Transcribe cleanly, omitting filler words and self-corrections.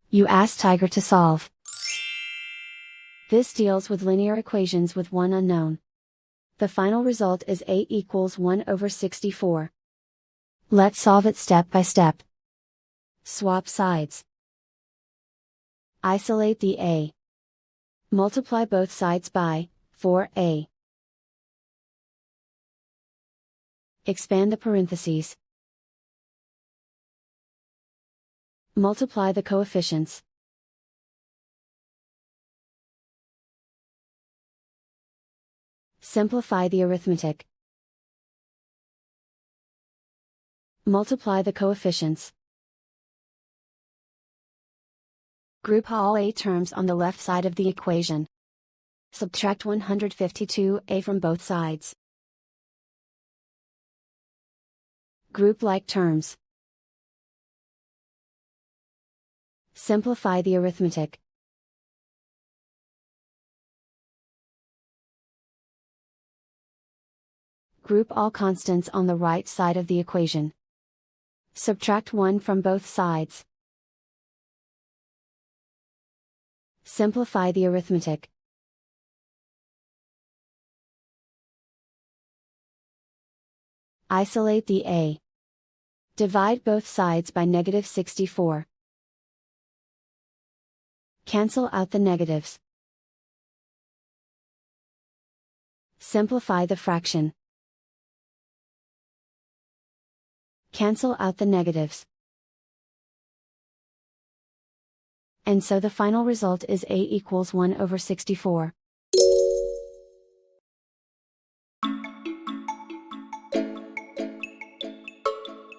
You ask Tiger to solve. This deals with linear equations with one unknown. The final result is A equals 1 over 64. Let's solve it step by step. Swap sides. Isolate the A. Multiply both sides by 4A. Expand the parentheses. Multiply the coefficients. Simplify the arithmetic. Multiply the coefficients. Group all A terms on the left side of the equation. Subtract 152A from both sides. Group like terms. Simplify the arithmetic. Group all constants on the right side of the equation. Subtract 1 from both sides. Simplify the arithmetic. Isolate the A. Divide both sides by -64. Cancel out the negatives. Simplify the fraction. Cancel out the negatives. And so the final result is A equals 1 over 64.